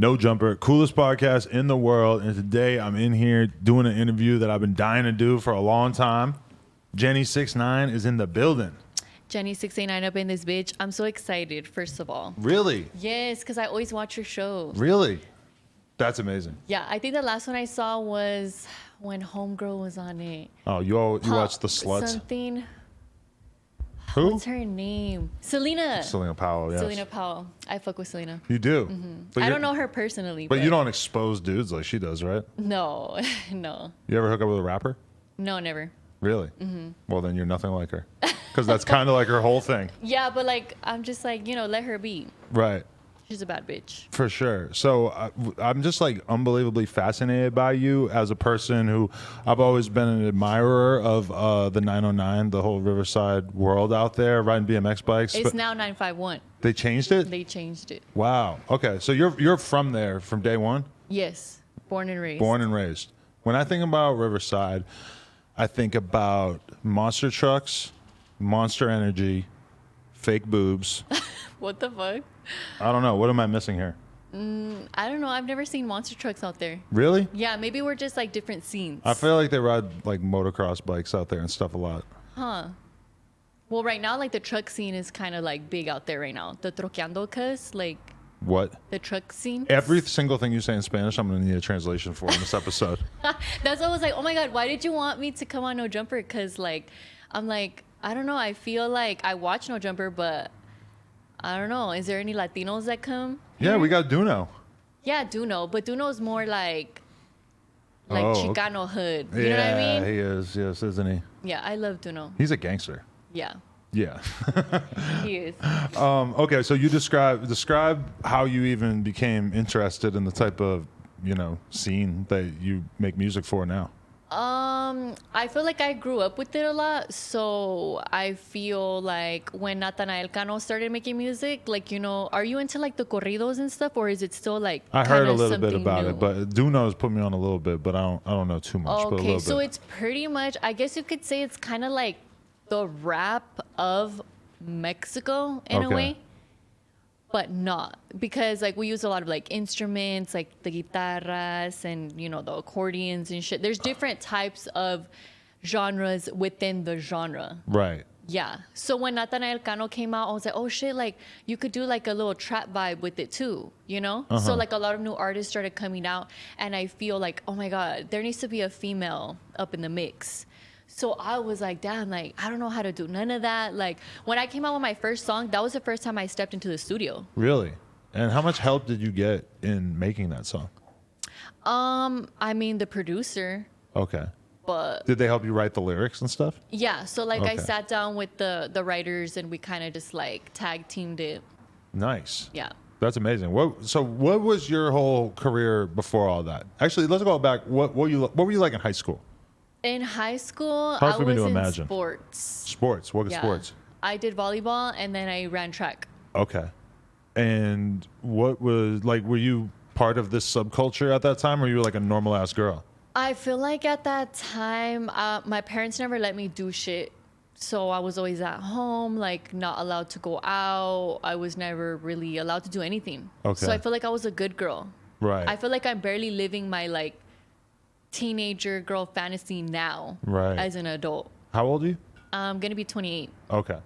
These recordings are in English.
No Jumper, coolest podcast in the world. And today I'm in here doing an interview that I've been dying to do for a long time. Jenny69 is in the building. Jenny69 up in this bitch. I'm so excited, first of all. Really? Yes, because I always watch your show. Really? That's amazing. Yeah, I think the last one I saw was when Homegirl was on it. Oh, you watched The Sluts? Something. Who? What's her name? Selena. Selena Powell, yes. Selena Powell. I fuck with Selena. You do? I don't know her personally. But you don't expose dudes like she does, right? No, no. You ever hook up with a rapper? No, never. Really? Well, then you're nothing like her. Because that's kind of like her whole thing. Yeah, but like, I'm just like, let her be. Right. She's a bad bitch. For sure. So I'm just like unbelievably fascinated by you as a person who I've always been an admirer of the 909, the whole Riverside world out there, riding BMX bikes. It's now 951. They changed it? They changed it. Wow. Okay. So you're from there from day one? Yes. Born and raised. Born and raised. When I think about Riverside, I think about monster trucks, Monster Energy, fake boobs. What the fuck? I don't know. What am I missing here? I don't know. I've never seen monster trucks out there. Really? Yeah, maybe we're just like different scenes. I feel like they ride like motocross bikes out there and stuff a lot. Huh. Well, right now, like the truck scene is kind of like big out there right now. The troqueando cuz, like What? the truck scene. Every single thing you say in Spanish, I'm going to need a translation for in this episode. That's why I was like, oh my God, why did you want me to come on No Jumper? Because like, I'm like, I don't know. I feel like I watch No Jumper, but I don't know. Is there any Latinos that come? Yeah, we got Duno. Yeah, Duno. But Duno's more like Chicano hood. You know what I mean? He is. Yes, isn't he? Yeah, I love Duno. He's a gangster. Yeah, Yeah. he is. Okay, so you describe how you even became interested in the type of, scene that you make music for now. I feel like I grew up with it a lot, so I feel like when Nathanael Cano started making music, like, are you into like the corridos and stuff, or is it still like I heard a little bit something about new? it, but Duno's put me on a little bit, but I don't know too much. But a Okay, little so bit. it's pretty much, I guess you could say it's kind of like the rap of Mexico in a Okay. way, but not, because like we use a lot of like instruments, like the guitarras and the accordions and shit. There's different types of genres within the genre. Right. Yeah. So when Nathanael Cano came out, I was like, oh shit, like you could do like a little trap vibe with it too, So like a lot of new artists started coming out, and I feel like, oh my God, there needs to be a female up in the mix. So I was like, damn, like, I don't know how to do none of that. Like, when I came out with my first song, that was the first time I stepped into the studio. Really? And how much help did you get in making that song? I mean, the producer, Okay. but Did they help you write the lyrics and stuff? yeah. So, like, I Okay. sat down with the writers, and we kind of just, like, tag teamed it. Nice. Yeah. That's amazing. So what was your whole career before all that? Actually, let's go back. What were you like in high school? In high school, Hard I for me was to in imagine. sports. Sports. What Yeah. sports? I did volleyball, and then I ran track. Okay. And what was like? Were you part of this subculture at that time, or were you like a normal ass girl? I feel like at that time, my parents never let me do shit. So I was always at home, like not allowed to go out. I was never really allowed to do anything. Okay. So I feel like I was a good girl. Right. I feel like I'm barely living my like teenager girl fantasy now Right. as an adult. How old are you? I'm going to be 28. Okay.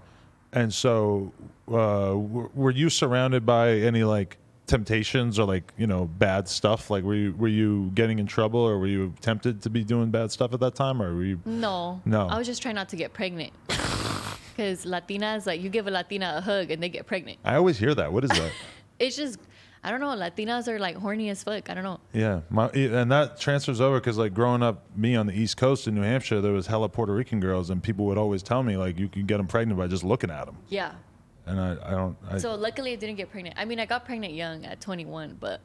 And so, were you surrounded by any like temptations or like bad stuff? Like, were you getting in trouble, or were you tempted to be doing bad stuff at that time, or were you? No. No. I was just trying not to get pregnant. Because Latinas, like you give a Latina a hug and they get pregnant. I always hear that. What is that? It's just, I don't know. Latinas are like horny as fuck. I don't know. Yeah, and that transfers over because like growing up, me on the East Coast in New Hampshire, there was hella Puerto Rican girls, and people would always tell me like you can get them pregnant by just looking at them. Yeah. And I don't. So luckily I didn't get pregnant. I mean, I got pregnant young at 21, but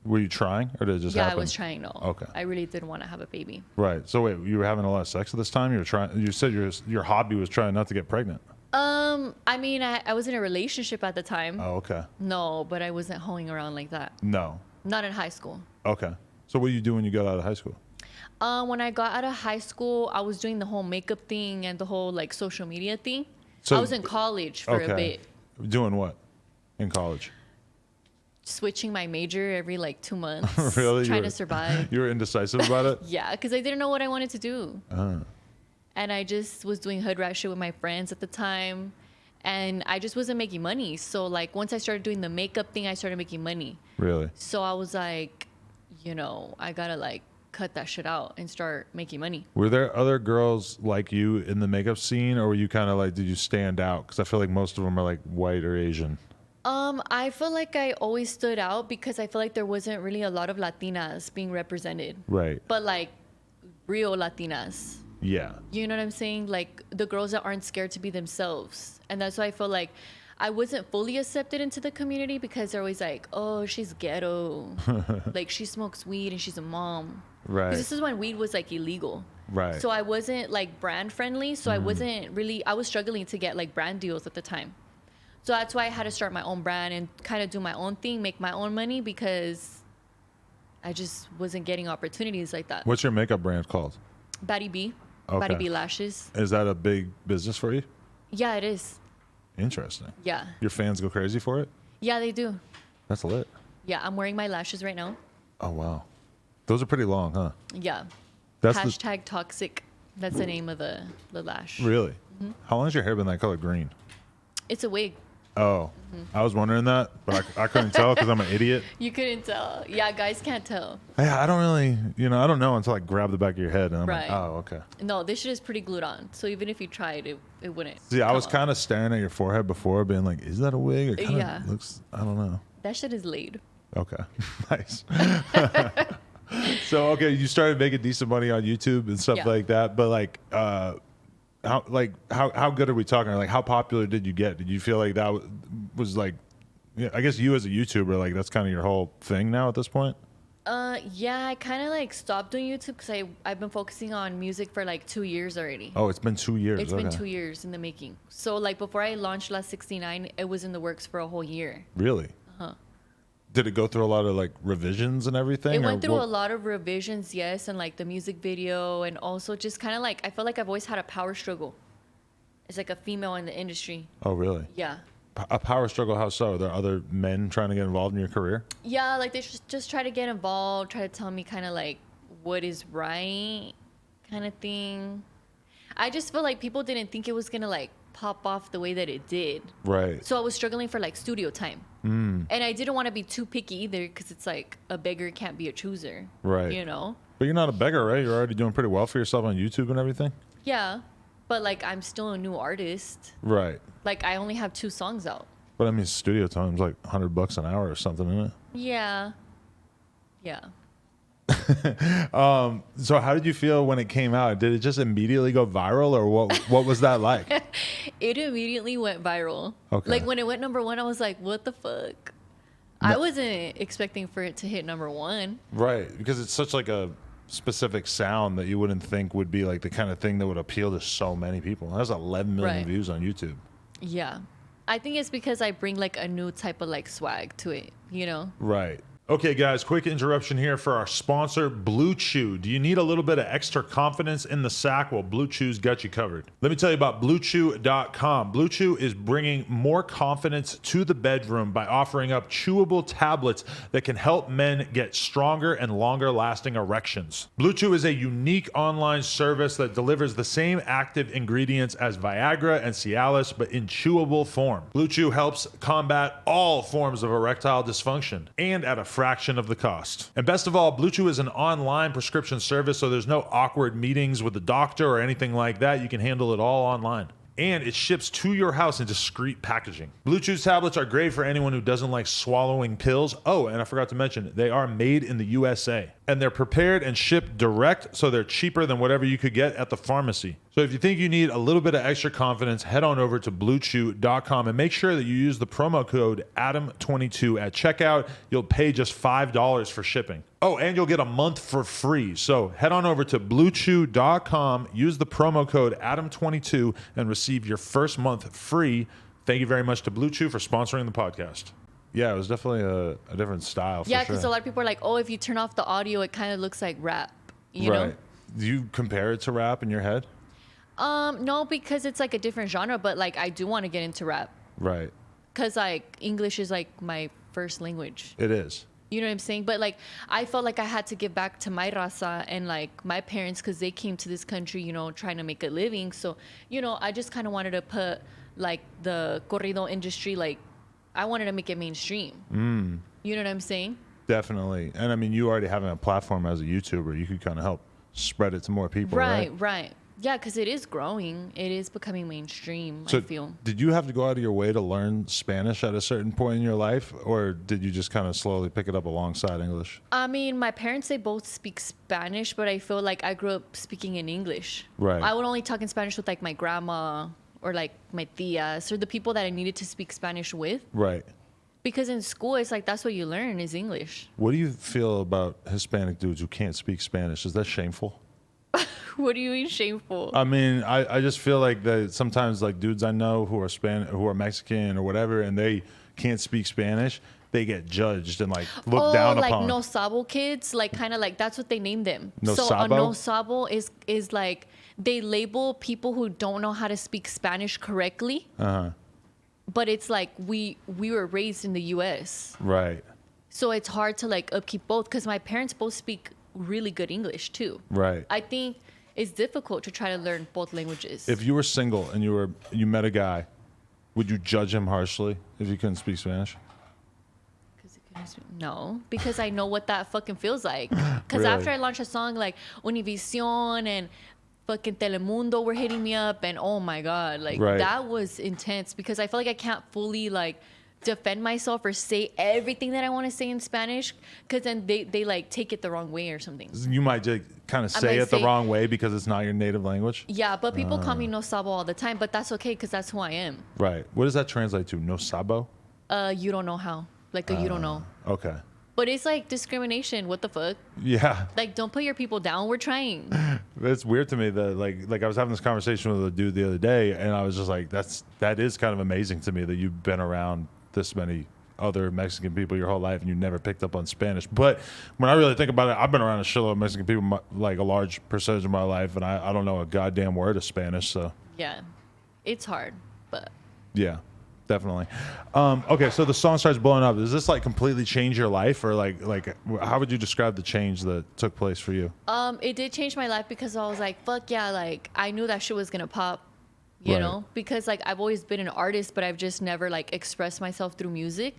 Were you trying, or did it just yeah, happen? I was trying. No. Okay. I really didn't want to have a baby. Right. So wait, you were having a lot of sex at this time. You were trying. You said your hobby was trying not to get pregnant. I mean, I was in a relationship at the time. Oh, okay. No, but I wasn't hoeing around like that. No. Not in high school. Okay. So what do you do when you got out of high school? When I got out of high school, I was doing the whole makeup thing and the whole like social media thing. So- I was in college for a bit. Doing what in college? switching my major every like 2 months. Really? Trying to survive. You were indecisive about it? Yeah, because I didn't know what I wanted to do. And I just was doing hood rat shit with my friends at the time. And I just wasn't making money. So like once I started doing the makeup thing, I started making money. Really? So I was like, I gotta like cut that shit out and start making money. Were there other girls like you in the makeup scene, or were you kind of like, did you stand out? Because I feel like most of them are like white or Asian. I feel like I always stood out because I feel like there wasn't really a lot of Latinas being represented. Right. But like real Latinas. Yeah. You know what I'm saying? Like the girls that aren't scared to be themselves. And that's why I feel like I wasn't fully accepted into the community because they're always like, oh, she's ghetto. Like she smokes weed and she's a mom. Right. Because this is when weed was like illegal. Right. So I wasn't like brand friendly. So I was struggling to get like brand deals at the time. So that's why I had to start my own brand and kind of do my own thing, make my own money because I just wasn't getting opportunities like that. What's your makeup brand called? Batty B. Okay. Batty B Lashes. Is that a big business for you? Yeah, it is. Interesting. Yeah. Your fans go crazy for it? Yeah, they do. That's lit. Yeah, I'm wearing my lashes right now. Oh, wow. Those are pretty long, huh? Yeah. That's Hashtag toxic. That's the name of the lash. Really? How long has your hair been that color green? It's a wig. Oh, I was wondering that, but I couldn't tell because I'm an idiot. You couldn't tell. Yeah, guys can't tell. Yeah, I don't really, I don't know until I grab the back of your head and I'm Right. like, oh, okay. No, this shit is pretty glued on. So even if you tried, it wouldn't. See, I come was off. kind of staring at your forehead before, being like, is that a wig? It kind of Yeah. looks, I don't know. That shit is laid. Okay, nice. So, okay, you started making decent money on YouTube and stuff Yeah. like that, but how good are we talking? Like, how popular did you get? Did you feel like that was like, I guess you as a YouTuber, like that's kind of your whole thing now at this point? Yeah, I kind of like stopped doing YouTube because I've been focusing on music for like 2 years already. Oh, it's been 2 years. It's been 2 years in the making. So like before I launched 6ix9ine, it was in the works for a whole year. Really? Did it go through a lot of like revisions and everything? It went through a lot of revisions, yes, and like the music video, and also just kind of like I feel like I've always had a power struggle. It's like a female in the industry. Oh, really? Yeah. A power struggle? How so? Are there other men trying to get involved in your career? Yeah, like they just try to get involved, try to tell me kind of like what is right, kind of thing. I just feel like people didn't think it was gonna like pop off the way that it did. Right. So I was struggling for like studio time. And I didn't want to be too picky either because it's like a beggar can't be a chooser. Right. You know? But you're not a beggar, right? You're already doing pretty well for yourself on YouTube and everything? Yeah. But like I'm still a new artist. Right. Like I only have 2 songs out. But I mean, studio time's like $100 an hour or something, isn't it? Yeah. Yeah. So how did you feel when it came out? Did it just immediately go viral, or what was that like? It immediately went viral. Okay. Like when it went #1, I was like, what the fuck? I wasn't expecting for it to hit #1. Right, because it's such like a specific sound that you wouldn't think would be like the kind of thing that would appeal to so many people. It has 11 million Right. views on YouTube. Yeah. I think it's because I bring like a new type of like swag to it, you know? Right. Okay, guys, quick interruption here for our sponsor, Blue Chew. Do you need a little bit of extra confidence in the sack? Well, Blue Chew's got you covered. Let me tell you about BlueChew.com. Blue Chew is bringing more confidence to the bedroom by offering up chewable tablets that can help men get stronger and longer lasting erections. Blue Chew is a unique online service that delivers the same active ingredients as Viagra and Cialis, but in chewable form. Blue Chew helps combat all forms of erectile dysfunction and at a fraction of the cost. And best of all, Blue Chew is an online prescription service, so there's no awkward meetings with the doctor or anything like that. You can handle it all online. And it ships to your house in discreet packaging. Blue Chew's tablets are great for anyone who doesn't like swallowing pills. Oh, and I forgot to mention, they are made in the USA. And they're prepared and shipped direct, so they're cheaper than whatever you could get at the pharmacy. So if you think you need a little bit of extra confidence, head on over to BlueChew.com and make sure that you use the promo code ADAM22 at checkout. You'll pay just $5 for shipping. Oh, and you'll get a month for free. So head on over to BlueChew.com, use the promo code ADAM22, and receive your first month free. Thank you very much to Blue Chew for sponsoring the podcast. Yeah, it was definitely a different style. Yeah, for because sure. a lot of people are like, oh, if you turn off the audio, it kind of looks like rap, you know? Do you compare it to rap in your head? No, because it's like a different genre, but like I do want to get into rap. Right. Because like English is like my first language. It is. You know what I'm saying? But like, I felt like I had to give back to my raza and like my parents, because they came to this country, you know, trying to make a living. So, you know, I just kind of wanted to put like the corrido industry, like I wanted to make it mainstream. You know what I'm saying? Definitely. And I mean, you already having a platform as a YouTuber, you could kind of help spread it to more people, right? Right. Yeah, because it is growing. It is becoming mainstream, So I feel. did you have to go out of your way to learn Spanish at a certain point in your life, or did you just kind of slowly pick it up alongside English? I mean, my parents, they both speak Spanish, but I feel like I grew up speaking in English. Right. I would only talk in Spanish with like my grandma or like my tias or the people that I needed to speak Spanish with. Right. Because in school, it's like that's what you learn is English. What do you feel about Hispanic dudes who can't speak Spanish? Is that shameful? What do you mean shameful? I mean, I just feel like that sometimes like dudes I know who are Mexican or whatever, and they can't speak Spanish, they get judged and like looked down like upon. no sabo kids, like kind of like that's what they named them. No So a sabo? no sabo is like they label people who don't know how to speak Spanish correctly. But it's like we were raised in the U.S. Right. So it's hard to like upkeep both, because my parents both speak really good English too. Right. I think it's difficult to try to learn both languages. If you were single and you met a guy, would you judge him harshly if you couldn't speak Spanish? No, because I know what that fucking feels like. Because Really? after I launched a song, like Univision and fucking Telemundo were hitting me up, and oh my god, like Right. that was intense, because I feel like I can't fully like defend myself or say everything that I want to say in Spanish, because then they like take it the wrong way or something. You might just kind of I say might it the say- wrong way because it's not your native language. Yeah, but people call me no sabo all the time, but that's okay because that's who I am. Right. What does that translate to? No sabo? You don't know how, like you don't know. Okay. But it's like discrimination. What the fuck? Yeah. Like, don't put your people down. We're trying. It's weird to me that like I was having this conversation with a dude the other day, and I was just like, that is kind of amazing to me that you've been around this many other Mexican people your whole life and you never picked up on Spanish. But when I really think about it, I've been around a shitload of Mexican people like a large percentage of my life, and I don't know a goddamn word of Spanish. So Yeah, it's hard, but yeah, definitely. Okay, so the song starts blowing up. Does this like completely change your life, or like how would you describe the change that took place for you? it did change my life, because I was like, fuck yeah, like I knew that shit was gonna pop, you Right. know, because like I've always been an artist, but I've just never like expressed myself through music.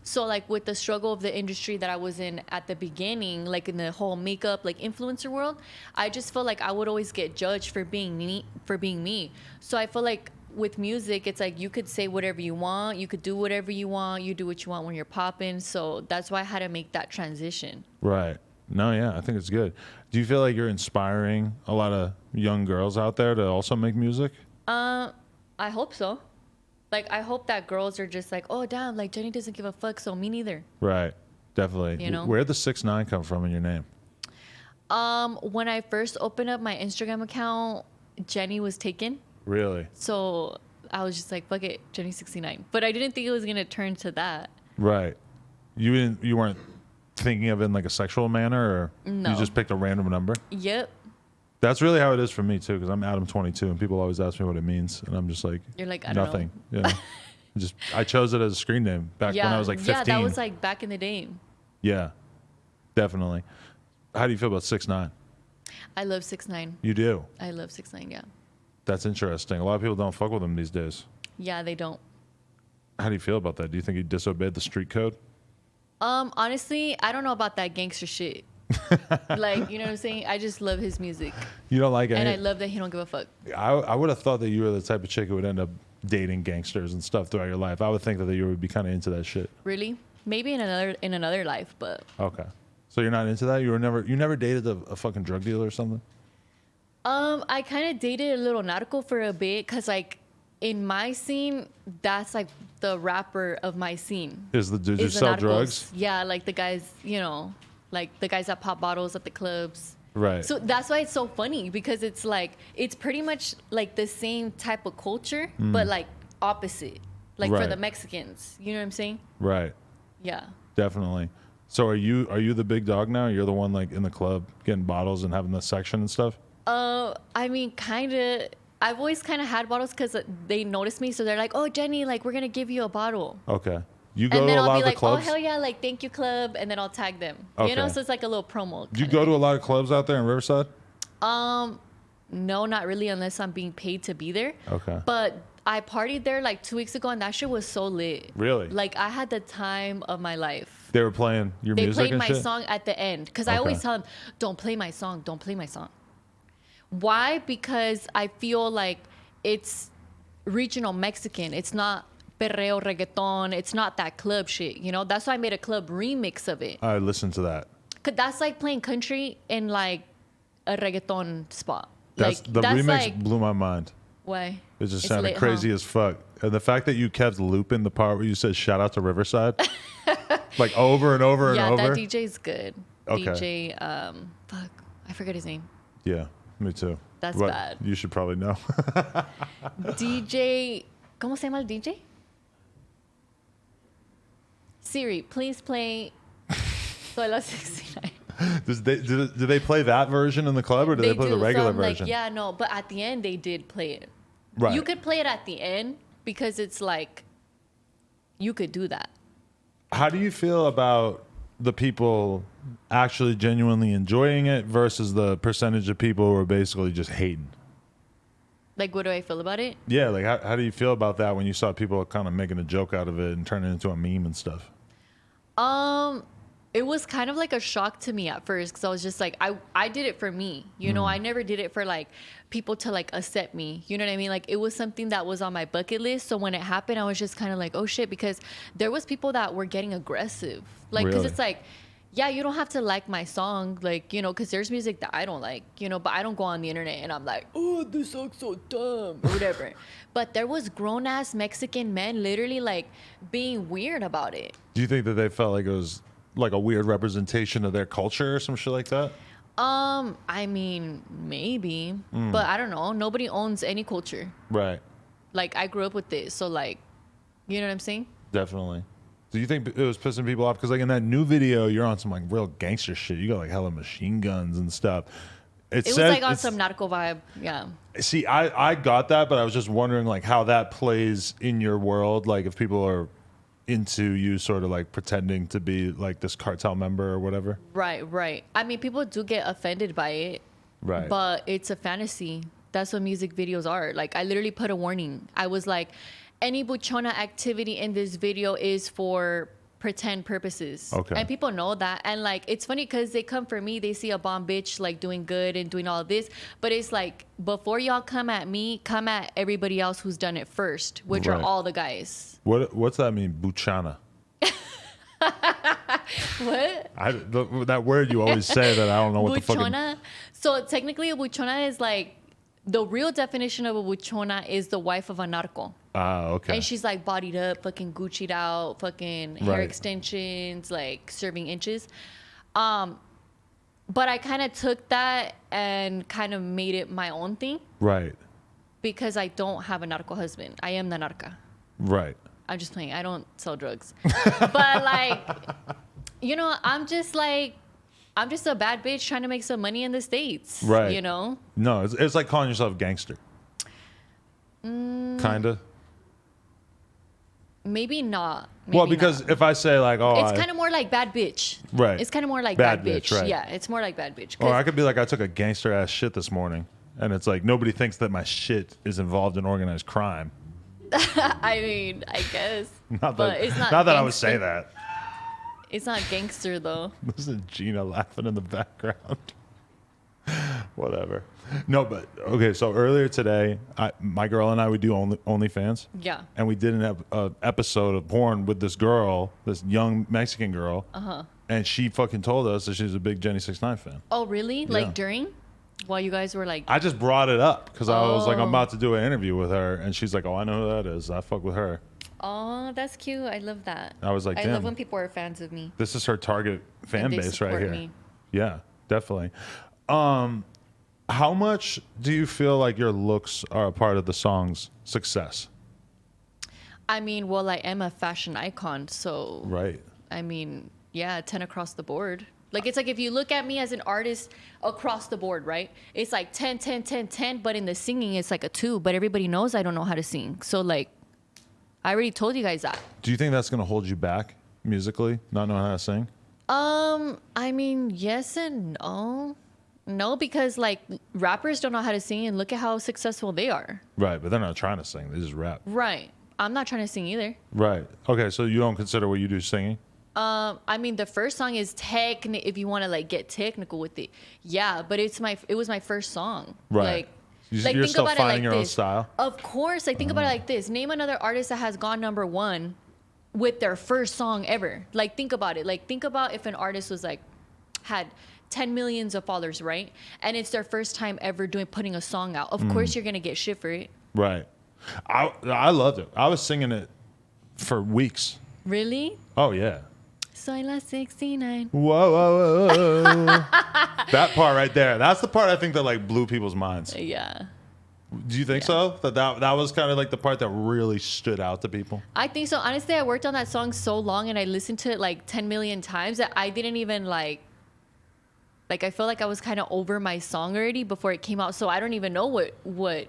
So like with the struggle of the industry that I was in at the beginning, like in the whole makeup like influencer world, I just felt like I would always get judged for being me. So I feel like with music, it's like you could say whatever you want, you could do whatever you want, you do what you want when you're popping. So that's why I had to make that transition. Right. No, yeah, I think it's good. Do you feel like you're inspiring a lot of young girls out there to also make music? I hope so. Like, I hope that girls are just like, oh, damn, like Jenny doesn't give a fuck, so me neither. Right. Definitely. You know? Where'd the 6ix9ine come from in your name? When I first opened up my Instagram account, Jenny was taken. Really? So I was just like, fuck it, Jenny69. But I didn't think it was going to turn to that. Right. You weren't thinking of it in like a sexual manner, or No. you just picked a random number? Yep. That's really how it is for me too, because I'm Adam22 and people always ask me what it means, and I'm just like, You're like, I don't nothing. know. You know? I chose it as a screen name back when I was like 15. Yeah, that was like back in the day. Yeah, definitely. How do you feel about 6ix9ine? I love 6ix9ine. You do? I love 6ix9ine, yeah. That's interesting. A lot of people don't fuck with him these days. Yeah, they don't. How do you feel about that? Do you think he disobeyed the street code? Honestly, I don't know about that gangster shit. Like, you know what I'm saying? I just love his music. You don't like it? And I love that he don't give a fuck. I would have thought that you were the type of chick who would end up dating gangsters and stuff throughout your life. I would think that you would be kind of into that shit. Really? Maybe in another life, but Okay. So you're not into that? You never dated a fucking drug dealer or something? I kind of dated a little narco for a bit, because like in my scene, that's like the rapper of my scene. Is the dude who Is the sell narcos. drugs? Yeah, like the guys, you know, like the guys that pop bottles at the clubs. Right. So that's why it's so funny, because it's like it's pretty much like the same type of culture, but like opposite. Like for Right. the Mexicans, you know what I'm saying? Right. Yeah. Definitely. So are you the big dog now? You're the one like in the club getting bottles and having the section and stuff? I mean, kind of. I've always kind of had bottles because they noticed me, so they're like, "Oh, Jenny, like we're gonna give you a bottle." Okay. You go And then to a I'll lot be of the like, oh, clubs? hell yeah, like, thank you, club. And then I'll tag them. Okay. You know, so it's like a little promo. Do you go to a lot of clubs out there in Riverside? No, not really, unless I'm being paid to be there. Okay. But I partied there like 2 weeks ago, and that shit was so lit. Really? Like, I had the time of my life. They were playing your They music played and my shit? song at the end. Because I Okay. always tell them, don't play my song. Don't play my song. Why? Because I feel like it's regional Mexican. It's not perreo reggaeton. It's not that club shit. You know, that's why I made a club remix of it. I listened to that. Cause that's like playing country in like a reggaeton spot. That's Like the that's remix like blew my mind. why? It just It's sounded lit, crazy huh? as fuck. And the fact that you kept looping the part where you said shout out to Riverside like over and over Yeah, and over. that DJ's good. Okay. DJ, fuck, I forget his name. Yeah, me too. That's But bad. You should probably know. DJ, ¿cómo se llama el DJ? Siri, please play Soy la 69. Do they play that version in the club or do they play the regular so I'm version? Like, yeah, no, but at the end they did play it. Right. You could play it at the end because it's like you could do that. How do you feel about the people actually genuinely enjoying it versus the percentage of people who are basically just hating? Like, what do I feel about it? Yeah, like how do you feel about that when you saw people kind of making a joke out of it and turning it into a meme and stuff? It was kind of like a shock to me at first because I was just like, I did it for me. You know, I never did it for like people to like accept me. You know what I mean? Like it was something that was on my bucket list. So when it happened, I was just kind of like, oh shit, because there was people that were getting aggressive. Like, because Really? it's like, yeah, you don't have to like my song, like, you know, because there's music that I don't like, you know, but I don't go on the internet and I'm like, oh, this song's so dumb or whatever. But there was grown ass Mexican men literally like being weird about it. Do you think that they felt like it was like a weird representation of their culture or some shit like that? I mean, maybe, but I don't know. Nobody owns any culture. Right. Like I grew up with this, so like, you know what I'm saying? Definitely. Do you think it was pissing people off? Because like in that new video, you're on some like real gangster shit. You got like hella machine guns and stuff. It was like on some narco vibe. Yeah. See, I got that, but I was just wondering like how that plays in your world. Like if people are into you sort of like pretending to be like this cartel member or whatever. Right. I mean, people do get offended by it. Right. But it's a fantasy. That's what music videos are. Like I literally put a warning. I was like, any buchona activity in this video is for pretend purposes. Okay. And people know that. And like, it's funny because they come for me, they see a bomb bitch like doing good and doing all this. But it's like, before y'all come at me, come at everybody else who's done it first, which Right. are all the guys. What's that mean, buchana? What? That word you always say that I don't know what the fucking... Buchona. So technically a buchona is like, the real definition of a buchona is the wife of a narco. Ah, okay. And she's like bodied up, fucking Gucci'd out, fucking hair Right. extensions, like serving inches. But I kind of took that and kind of made it my own thing Right. because I don't have a narco husband. I am the narca. Right. I'm just playing. I don't sell drugs. But like, you know, I'm just a bad bitch trying to make some money in the States. Right. You know? No, it's like calling yourself gangster. Kinda. Maybe not. Well, Maybe because not. if I say like, oh, It's kind of more like bad bitch. Right. It's kind of more like Bad bad, bitch, bitch. right. Yeah, it's more like bad bitch. or 'Cause- I could be like, I took a gangster ass shit this morning, and it's like nobody thinks that my shit is involved in organized crime. I mean, I guess. Not but that, it's not not that I would say gangster. that. It's not gangster though. This is Gina laughing in the background. Whatever. No, but okay. So earlier today, my girl and I would do OnlyFans. Yeah. And we did an episode of porn with this girl, this young Mexican girl. And she fucking told us that she's a big Jenny69 fan. Oh, really? Yeah. Like during? While you guys were like... I just brought it up because I was like, I'm Oh. about to do an interview with her. And she's like, oh, I know who that is. I fuck with her. Oh, that's cute. I love that. I was like, I damn. love when people are fans of me. This is her target fan And they base right support here. me. Yeah, definitely. How much do you feel like your looks are a part of the song's success? I mean, well, I am a fashion icon, so... Right. I mean, yeah, 10 across the board. Like, it's like if you look at me as an artist across the board, right? It's like 10, 10, 10, 10, but in the singing, it's like a 2. But everybody knows I don't know how to sing. So, like, I already told you guys that. Do you think that's going to hold you back musically, not knowing how to sing? I mean, yes and no. No, because like rappers don't know how to sing, and look at how successful they are. Right, but they're not trying to sing. They just rap. Right. I'm not trying to sing either. Right. Okay, so you don't consider what you do singing? I mean, the first song is if you want to like get technical with it. Yeah, but it was my first song. Right. Like You're think still about finding it like your own this. style? Of course, like think about it like this. Name another artist that has gone #1 with their first song ever. Like think about it. Like think about if an artist was like had 10 millions of followers, right? And it's their first time ever putting a song out. Of course you're gonna get shit for it. Right. I loved it. I was singing it for weeks. Really? Oh, yeah. Soy la 6ix9ine. Whoa, whoa, whoa. That part right there. That's the part I think that like blew people's minds. Yeah. Do you think so? That was kind of like the part that really stood out to people? I think so. Honestly, I worked on that song so long and I listened to it like 10 million times that I didn't even like I feel like I was kind of over my song already before it came out. So I don't even know what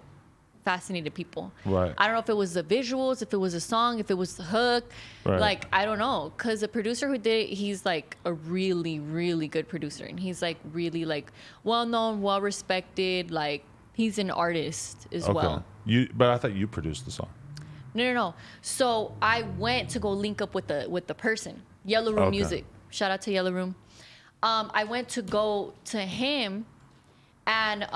fascinated people. Right. I don't know if it was the visuals, if it was a song, if it was the hook. Right. Like, I don't know. Because the producer who did it, he's like a really, really good producer. And he's like really like well-known, well-respected. Like, he's an artist as well. But I thought you produced the song. No. So I went to go link up with the person, Yellow Room Music. Shout out to Yellow Room. I went to go to him, and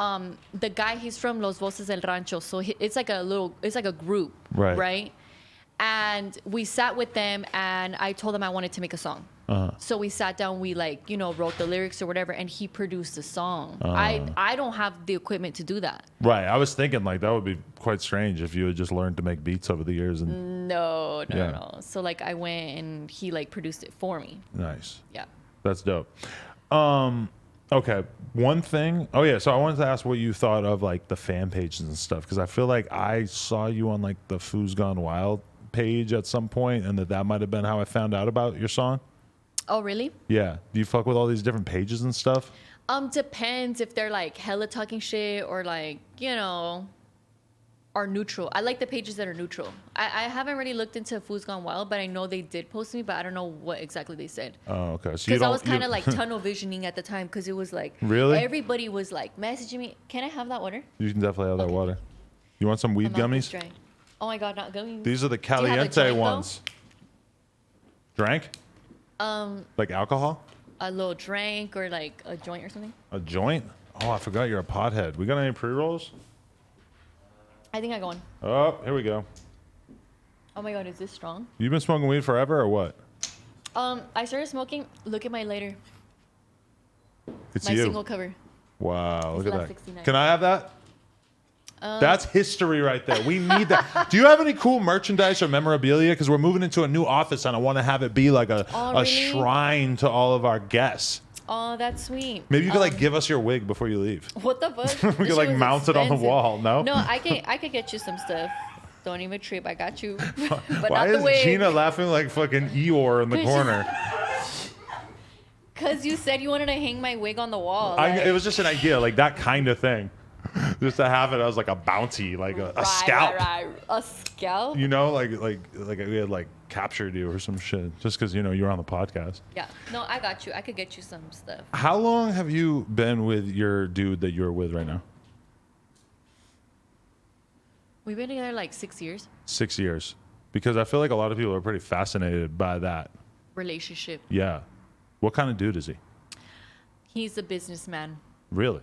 the guy, he's from Los Voces del Rancho, so it's like a group, right? And we sat with them, and I told him I wanted to make a song. So we sat down, we wrote the lyrics or whatever, and he produced the song. I don't have the equipment to do that. Right. I was thinking like that would be quite strange if you had just learned to make beats over the years. And No. So like I went and he like produced it for me. Nice. Yeah. That's dope. Okay. One thing. Oh yeah. So I wanted to ask what you thought of like the fan pages and stuff, because I feel like I saw you on like the Foo's Gone Wild page at some point, and that might have been how I found out about your song. Oh really? Yeah. Do you fuck with all these different pages and stuff? Depends if they're like hella talking shit or like, are neutral. I like the pages that are neutral. I haven't really looked into Foo's Gone Wild, but I know they did post me, but I don't know what exactly they said. Oh, okay. So because I was kind of like tunnel visioning at the time, because it was like really everybody was like messaging me. Can I have that water? You can definitely have that water. You want some weed gummies? Oh my god, not gummies. These are the caliente ones. Drank? Like alcohol? A little drink or like a joint or something. A joint? Oh, I forgot you're a pothead. We got any pre-rolls? I think I got one. Oh, here we go. Oh my god, is this strong? You've been smoking weed forever or what? I started smoking. Look at my lighter. It's my you. single cover. Wow, It's look at that. 6ix9ine. Can I have that? That's history right there. We need that. Do you have any cool merchandise or memorabilia? Because we're moving into a new office, and I want to have it be like a really? shrine to all of our guests. Oh, that's sweet. Maybe you could like give us your wig before you leave. What the fuck? We could like mount it on the wall. No. No, I could get you some stuff. Don't even trip. I got you. But Why not the is wig. Gina laughing like fucking Eeyore in the corner? Because you said you wanted to hang my wig on the wall. It was just an idea, like that kind of thing. Just to have it as like a bounty, like a scalp. Right. A scalp? You know, like we had like captured you or some shit, just because you're on the podcast. Yeah. No, I got you. I could get you some stuff. How long have you been with your dude that you're with right now? We've been together like 6 years. 6 years. Because I feel like a lot of people are pretty fascinated by that Relationship. Yeah. What kind of dude is he? He's a businessman. Really?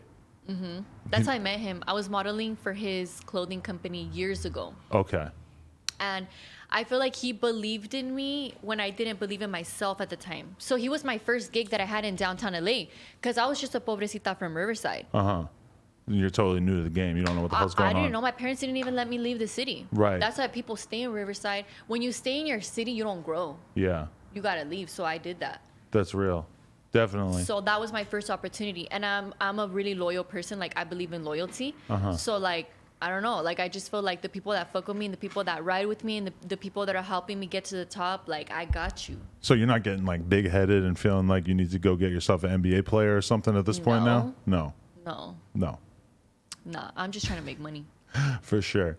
Mm-hmm. That's how I met him. I was modeling for his clothing company years ago. Okay. And I feel like he believed in me when I didn't believe in myself at the time. So he was my first gig that I had in downtown LA, because I was just a pobrecita from Riverside. You're totally new to the game. You don't know what the hell's going on. I didn't know. My parents didn't even let me leave the city. Right. That's why people stay in Riverside. When you stay in your city, you don't grow. Yeah. You gotta leave. So I did that. That's real. Definitely. So that was my first opportunity, and I'm a really loyal person. Like, I believe in loyalty. So like, I don't know. Like, I just feel like the people that fuck with me and the people that ride with me and the people that are helping me get to the top, like, I got you. So you're not getting like big headed and feeling like you need to go get yourself an NBA player or something at this point now? No. Nah, I'm just trying to make money. For sure.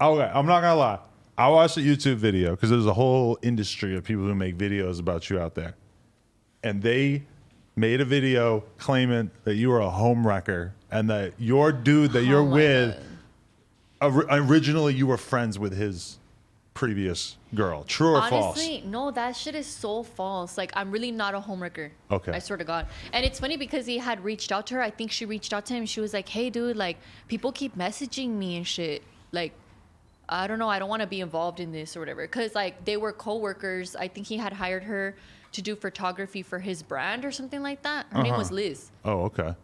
Okay, I'm not gonna lie. I watched a YouTube video because there's a whole industry of people who make videos about you out there. And they made a video claiming that you were a home wrecker and that your dude that you're with, originally you were friends with his previous girl. True or false? Honestly, no, that shit is so false. Like, I'm really not a homewrecker. Okay. I swear to God. And it's funny because he had reached out to her. I think she reached out to him. She was like, hey, dude, like, people keep messaging me and shit. Like, I don't know. I don't want to be involved in this or whatever. Because, like, they were co-workers. I think he had hired her to do photography for his brand or something like that. Her name was Liz. Oh, okay.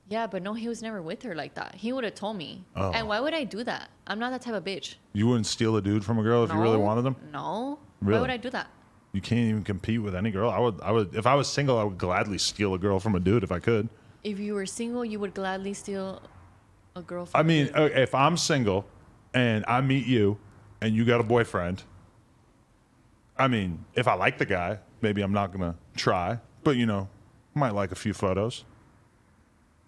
Yeah, but no, he was never with her like that. He would have told me. Oh. And why would I do that? I'm not that type of bitch. You wouldn't steal a dude from a girl if you really wanted them? No. Really? Why would I do that? You can't even compete with any girl. I would. If I was single, I would gladly steal a girl from a dude if I could. If you were single, you would gladly steal a girl from I mean, if I'm single and I meet you and you got a boyfriend, I mean, if I like the guy, maybe I'm not going to try. But, you know, might like a few photos.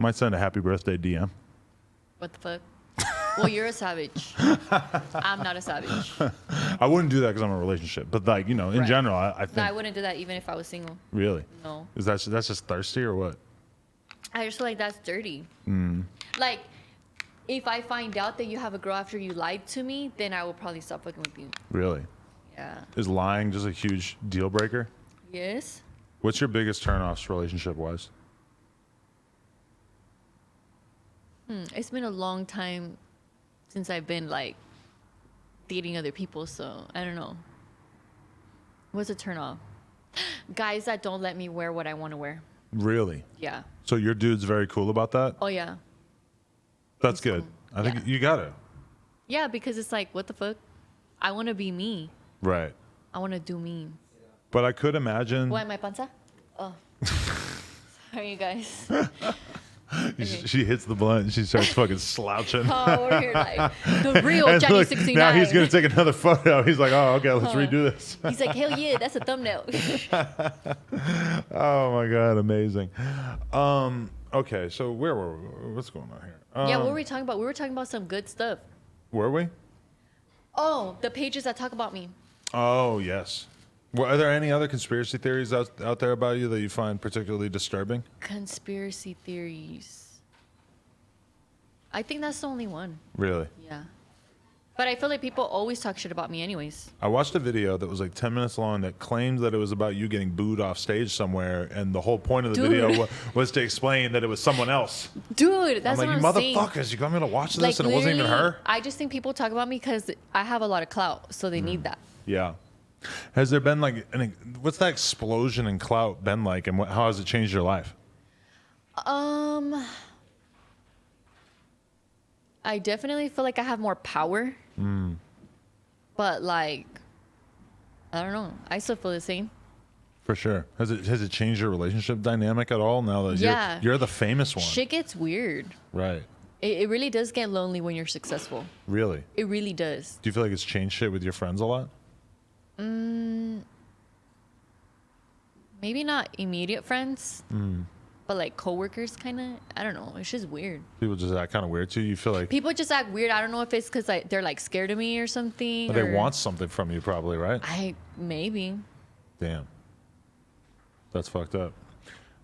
Might send a happy birthday DM. What the fuck? Well, you're a savage. I'm not a savage. I wouldn't do that because I'm in a relationship. But, like, you know, in general, I think. No, I wouldn't do that even if I was single. Really? No. Is that's just thirsty or what? I just feel like that's dirty. Like, if I find out that you have a girl after you lied to me, then I will probably stop fucking with you. Really? Yeah. Is lying just a huge deal breaker? Yes. What's your biggest turnoffs relationship-wise? It's been a long time since I've been, like, dating other people, so I don't know. What's a turn off? Guys that don't let me wear what I want to wear. Really? Yeah. So your dude's very cool about that? Oh, yeah. That's good. I think you got to. Yeah, because it's like, what the fuck? I want to be me. Right. I want to do me. But I could imagine. Why, my panza? Oh. Sorry, you guys. She hits the blunt and she starts fucking slouching. Oh, we're here like the real And look, Jenny69. now he's going to take another photo. He's like, oh, okay, let's redo this. He's like, hell yeah, that's a thumbnail. Oh, my God. Amazing. Okay, so where were we? What's going on here? Yeah, what were we talking about? We were talking about some good stuff. Were we? Oh, the pages that talk about me. Oh, yes. Well, are there any other conspiracy theories out there about you that you find particularly disturbing? Conspiracy theories. I think that's the only one. Really? Yeah. But I feel like people always talk shit about me anyways. I watched a video that was like 10 minutes long that claimed that it was about you getting booed off stage somewhere, and the whole point of the video was to explain that it was someone else. Dude, that's I'm like, what I'm you saying. motherfuckers, you got me to watch this Like, and it wasn't even her? I just think people talk about me because I have a lot of clout, so they need that. Yeah. Has there been like, what's that explosion in clout been like, and how has it changed your life? I definitely feel like I have more power. But like, I don't know. I still feel the same. For sure. Has it changed your relationship dynamic at all now that you're the famous one? Shit gets weird. Right. It really does get lonely when you're successful. Really? It really does. Do you feel like it's changed shit with your friends a lot? Maybe not immediate friends, but like coworkers, kind of. I don't know. It's just weird. People just act kind of weird too. You feel like People just act weird. I don't know if it's because like they're like scared of me or something. they or want something from you, probably, right? Maybe. Damn. That's fucked up.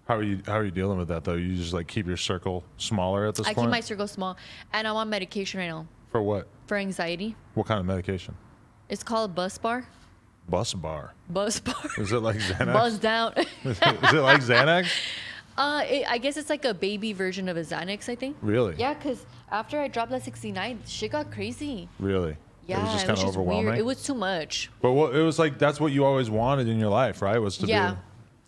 How are you dealing with that though? You just like keep your circle smaller at this I point? keep my circle small, and I'm on medication right now For what? for anxiety. What kind of medication? It's called Bus Bar. Bus bar. Bus Bar. Is it like Xanax? Buzz down. Is it like Xanax? I guess it's like a baby version of a Xanax, I think. Really? Yeah, because after I dropped Latinx, shit got crazy. Really? Yeah, It was just kind of overwhelming. weird. It was too much. But it was like that's what you always wanted in your life, right? Was to Yeah.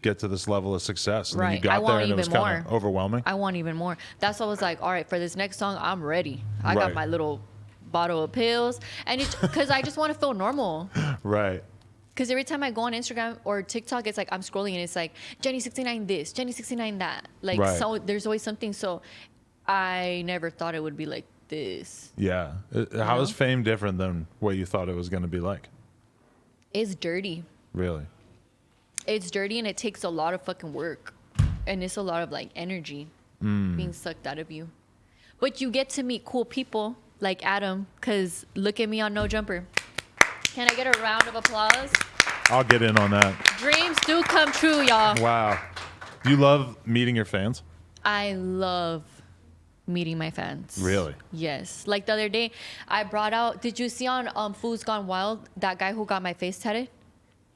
get to this level of success. And then you Right. got I there want and it was even kind of more. overwhelming. I want even more. That's why I was like, all right, for this next song, I'm ready. I Right. got my little bottle of pills, and it's because I just want to feel normal. Right. Because every time I go on Instagram or TikTok, it's like I'm scrolling and it's like Jenny69 this, Jenny69 that. Like, Right. so there's always something. So I never thought it would be like this. Yeah. How is fame different than what you thought it was going to be like? It's dirty. Really? It's dirty and it takes a lot of fucking work. And it's a lot of like energy being sucked out of you. But you get to meet cool people like Adam, because look at me on No Jumper. Can I get a round of applause? I'll get in on that. Dreams do come true, y'all. Wow. You love meeting your fans? I love meeting my fans. Really? Yes. Like the other day, I brought out, did you see on Food's Gone Wild, that guy who got my face tatted?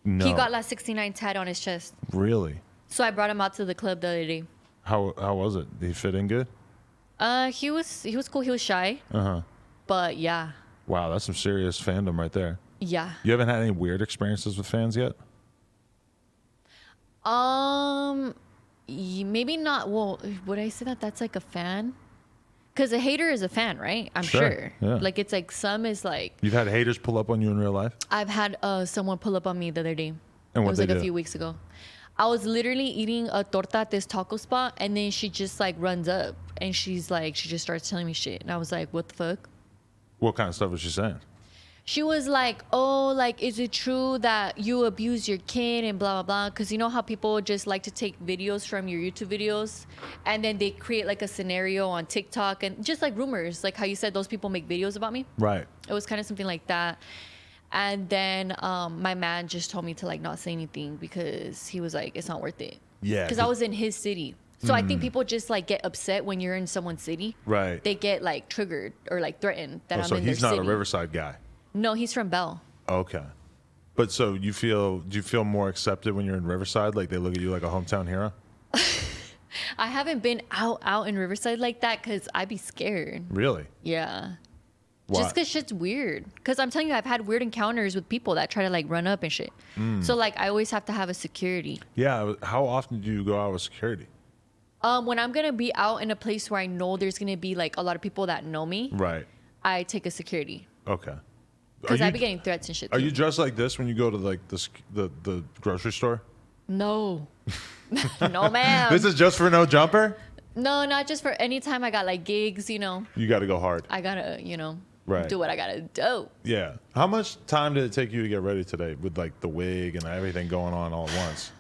No. He got La69 tat on his chest. Really? So I brought him out to the club the other day. How was it? Did he fit in good? He was cool. He was shy. Uh-huh. But yeah. Wow, that's some serious fandom right there. Yeah. You haven't had any weird experiences with fans yet? Maybe not. Well, would I say that that's like a fan? Because a hater is a fan, right? I'm sure. Yeah. Like it's like some is like. You've had haters pull up on you in real life? I've had someone pull up on me the other day. And what it was they like do? a few weeks ago. I was literally eating a torta at this taco spot, and then she just like runs up and she's like, she just starts telling me shit, and I was like, what the fuck? What kind of stuff was she saying? She was like, oh, like, is it true that you abuse your kid and blah, blah, blah? Because you know how people just like to take videos from your YouTube videos and then they create like a scenario on TikTok and just like rumors, like how you said those people make videos about me. Right. It was kind of something like that. And then my man just told me to like not say anything because he was like, it's not worth it. Yeah. Because I was in his city. So I think people just like get upset when you're in someone's city. Right. They get like triggered or like threatened that I'm so in their he's not city. a Riverside guy. No, he's from Bell. Okay. But so do you feel more accepted when you're in Riverside? Like they look at you like a hometown hero? I haven't been out in Riverside like that because I'd be scared. Really? Yeah. Why? Just because shit's weird. Because I'm telling you, I've had weird encounters with people that try to like run up and shit. So like I always have to have a security. Yeah. How often do you go out with security? When I'm going to be out in a place where I know there's going to be like a lot of people that know me, Right. I take a security. Okay. Because I've been getting threats and shit too. Are you dressed like this when you go to like the grocery store? No. No, ma'am. This is just for no jumper? No, not just for any time I got like gigs, you know. You got to go hard. I got to, you know, Right. do what I got to do. Yeah. How much time did it take you to get ready today with like the wig and everything going on all at once?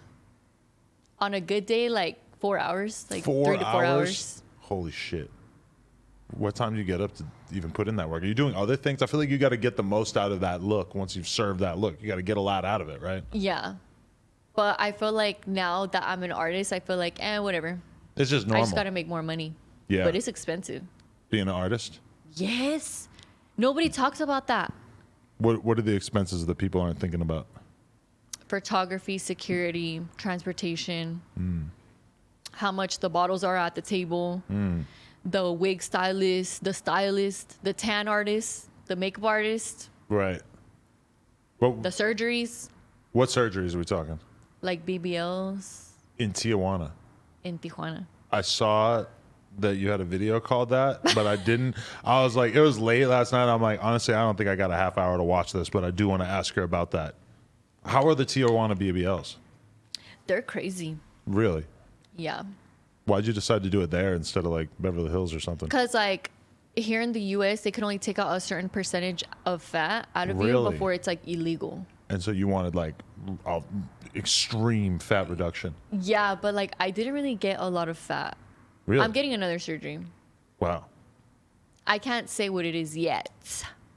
On a good day, like 4 hours, like 4 3 to 4 hours. Holy shit. What time do you get up to even put in that work? Are you doing other things? I feel like you got to get the most out of that look once you've served that look. You got to get a lot out of it, right? Yeah. But I feel like now that I'm an artist, I feel like, whatever. It's just I normal. just got to make more money. Yeah. But it's expensive. Being an artist? Yes. Nobody talks about that. What are the expenses that people aren't thinking about? Photography, security, transportation, how much the bottles are at the table, the wig stylist, the tan artist, the makeup artist, Right. Well, the surgeries, what surgeries are we talking? like BBLs In Tijuana. in Tijuana. I saw that you had a video called that, but I didn't. I was like, it was late last night. I'm like, honestly, I don't think I got a half hour to watch this, but I do want to ask her about that. How are the Tijuana BBLs? They're crazy. Really? Yeah. Why'd you decide to do it there instead of like Beverly Hills or something? Because like here in the US, they can only take out a certain percentage of fat out of you Really? before it's like illegal. And so you wanted like extreme fat reduction. Yeah, but like I didn't really get a lot of fat. Really? I'm getting another surgery. Wow. I can't say what it is yet,